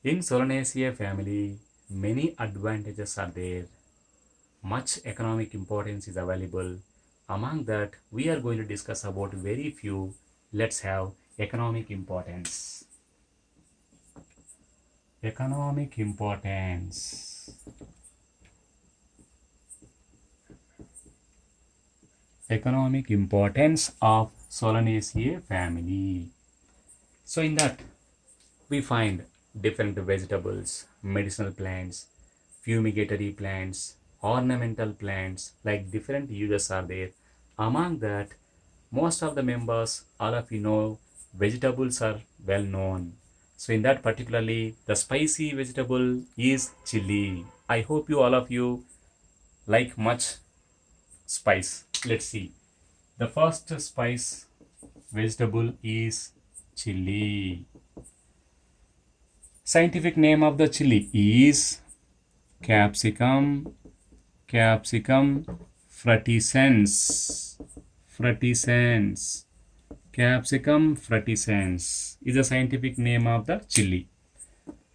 In Solanaceae family, many advantages are there. Much economic importance is available. Among that, we are going to discuss about very few. Let's have economic importance. Economic importance. Economic importance of Solanaceae family. So in that, we find different vegetables, medicinal plants, fumigatory plants, ornamental plants, like different uses are there. Among that, most of the members, all of you know, vegetables are well known. So in that particularly, the spicy vegetable is chili. I hope you all of you like much spice. Let's see. The first spice vegetable is chili. Scientific name of the chili is Capsicum frutescens. Capsicum frutescens is the scientific name of the chili.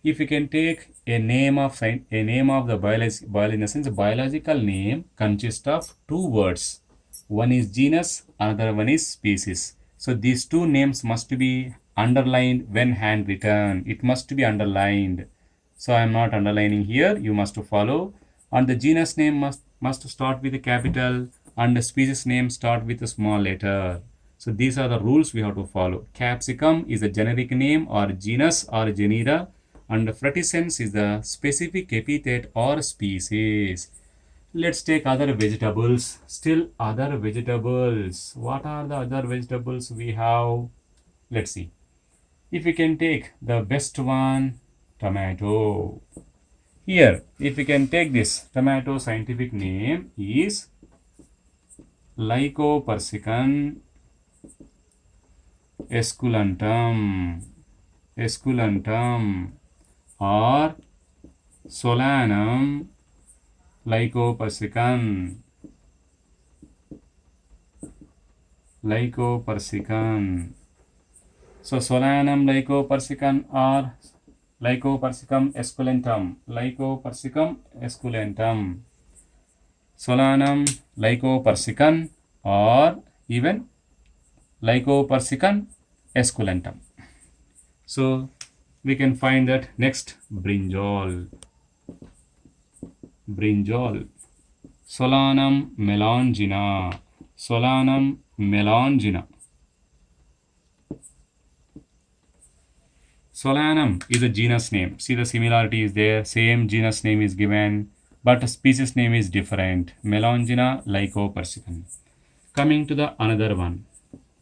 If you can take a name of the biological name consists of two words. One is genus, another one is species. So these two names must be underlined when handwritten. It must be underlined. So I am not underlining here. You must follow. And the genus name must start with a capital, and the species name start with a small letter. So these are the rules we have to follow. Capsicum is a generic name or genus or genera, and frutescens is the specific epithet or species. Let's take other vegetables. Still other vegetables. What are the other vegetables we have? Let's see. If we can take the best one, tomato. Here, if we can take this tomato, scientific name is Lycopersicum esculentum or Solanum lycopersicum. So Solanum lycopersicum or Lycopersicum esculentum. Solanum lycopersicum or even Lycopersicum esculentum. So we can find that next brinjal. Solanum melongena. Solanum is a genus name. See, the similarity is there. Same genus name is given, but species name is different. Melongena lycopersicum. Coming to the another one,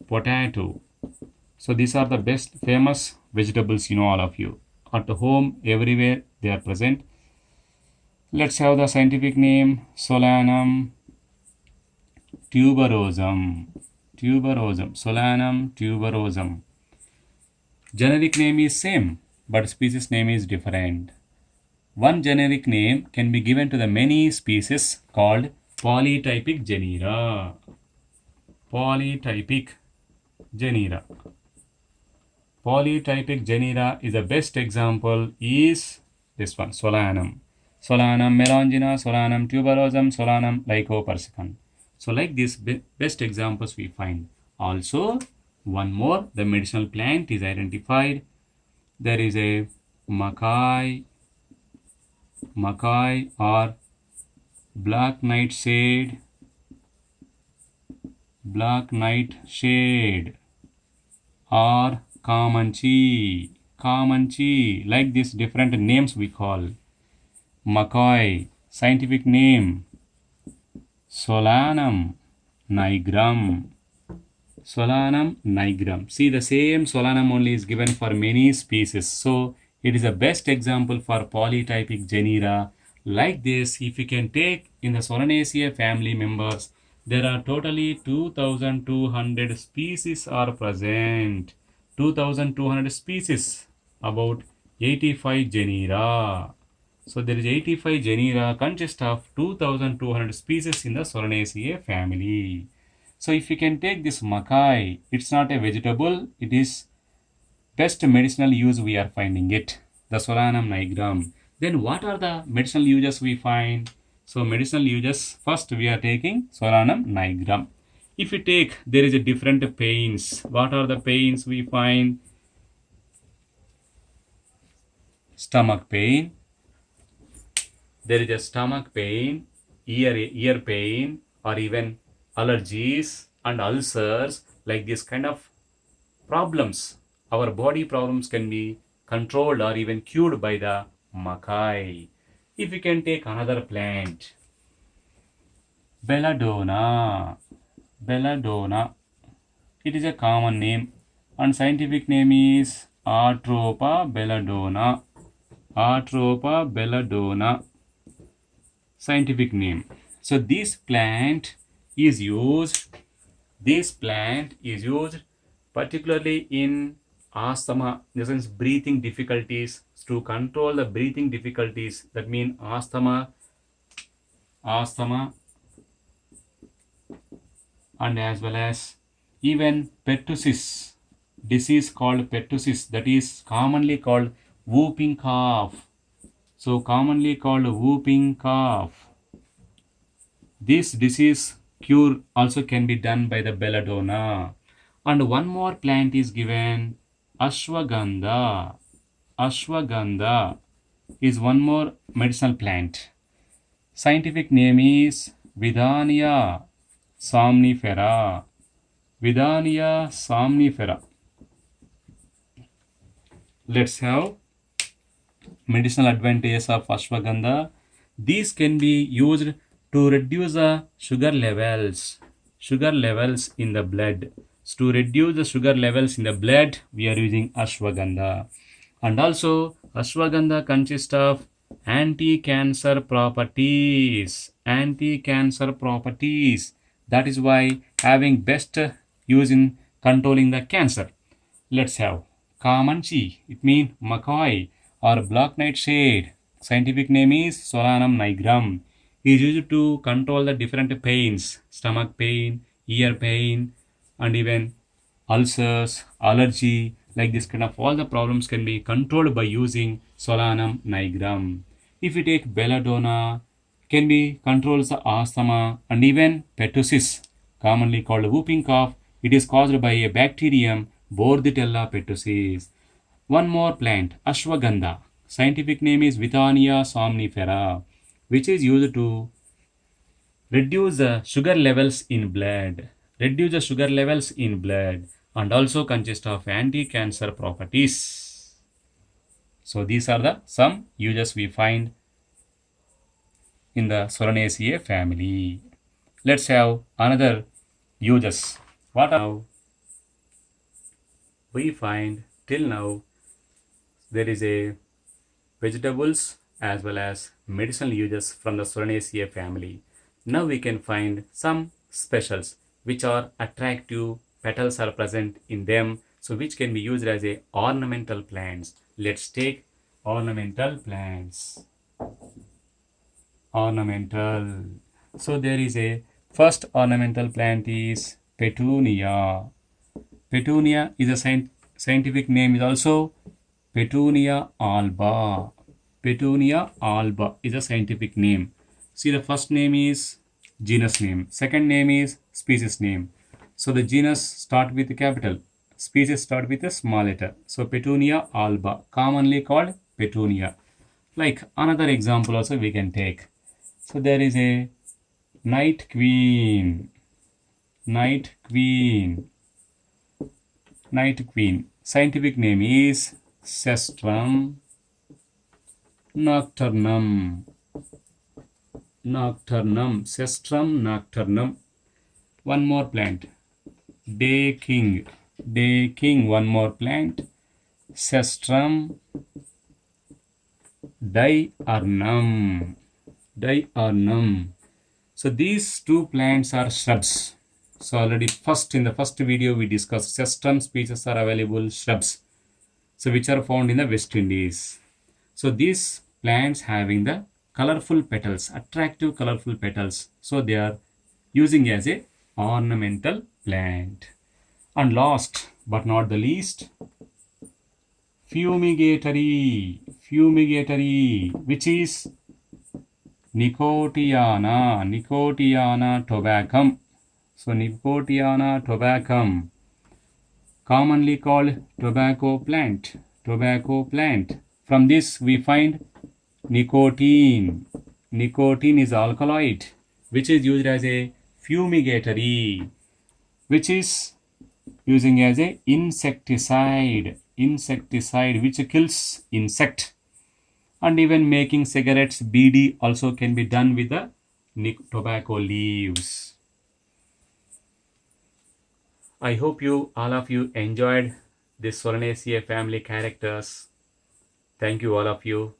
potato. So these are the best famous vegetables, all of you. At home, everywhere they are present. Let's have the scientific name, Solanum tuberosum. Solanum tuberosum. Generic name is same, but species name is different. One generic name can be given to the many species called polytypic genera. Polytypic genera is the best example is this one, Solanum. Solanum melongena, Solanum tuberosum, Solanum lycopersicum. So like this best examples we find. Also, one more, the medicinal plant is identified. There is a makai or black nightshade or kamanchi. Like this different names we call. Makai, scientific name Solanum nigrum. See, the same Solanum only is given for many species. So it is the best example for polytypic genera. Like this, if you can take in the Solanaceae family members, there are totally 2200 species are present. 2200 species, about 85 genera. So there is 85 genera consist of 2200 species in the Solanaceae family. So if you can take this makai, it's not a vegetable, it is best medicinal use we are finding it. the Solanum nigrum. Then what are the medicinal uses we find? So medicinal uses, first we are taking Solanum nigrum. If you take, there is a different pains. What are the pains we find? Stomach pain. There is a stomach pain, ear pain, or even allergies and ulcers, like this kind of problems. Our body problems can be controlled or even cured by the makai. If we can take another plant, belladonna. Belladonna. It is a common name and scientific name is Atropa belladonna. Atropa belladonna. Scientific name. So this plant is used particularly in asthma, in the sense breathing difficulties, to control the breathing difficulties. That means asthma, and as well as even pertussis, disease called pertussis, that is commonly called whooping cough. So commonly called whooping cough. This disease cure also can be done by the belladonna. And one more plant is given, ashwagandha. Ashwagandha is one more medicinal plant. Scientific name is Vidania somnifera. Vidania somnifera. Let's have medicinal advantages of ashwagandha. These can be used to reduce the sugar levels in the blood. So to reduce the sugar levels in the blood, we are using ashwagandha. And also ashwagandha consists of anti-cancer properties. Anti-cancer properties. That is why having best use in controlling the cancer. Let's have Kamanchi. It means makai or black nightshade. Scientific name is Solanum nigrum. Is used to control the different pains, stomach pain, ear pain, and even ulcers, allergy, like this kind of all the problems can be controlled by using Solanum nigrum. If we take belladonna, can be controls the asthma and even pertussis, commonly called whooping cough. It is caused by a bacterium Bordetella pertussis. One more plant, ashwagandha. Scientific name is Withania somnifera, which is used to reduce the sugar levels in blood. And also consists of anti-cancer properties. So these are the some uses we find in the Solanaceae family. Let's have another uses. What now we find till now, there is a vegetables as well as medicinal uses from the Solanaceae family. Now we can find some specials which are attractive, petals are present in them, so which can be used as a ornamental plants. Let's take ornamental plants. Ornamental. So there is a first ornamental plant is petunia. Petunia is a scientific name is also Petunia alba. Petunia alba is a scientific name. See, the first name is genus name, second name is species name. So the genus start with a capital, species start with a small letter. So Petunia alba, commonly called petunia. Like another example also we can take. So there is a night queen. Night queen. Night queen. Scientific name is Cestrum nocturnum. Nocturnum. Cestrum nocturnum. One more plant. Day king. Day king. One more plant. Cestrum diurnum. Diurnum. So these two plants are shrubs. So already in the first video we discussed cestrum species are available shrubs. So which are found in the West Indies. So these plants having the colorful petals, attractive colorful petals. So they are using as a ornamental plant. And last but not the least, fumigatory. fumigatory, which is Nicotiana tobacum. So Nicotiana tobacum, commonly called tobacco plant. From this we find nicotine. Nicotine is alkaloid, which is used as a fumigatory, which is using as a insecticide which kills insect. And even making cigarettes, BD, also can be done with the tobacco leaves. I hope all of you enjoyed this Solanaceae family characters. Thank you all of you.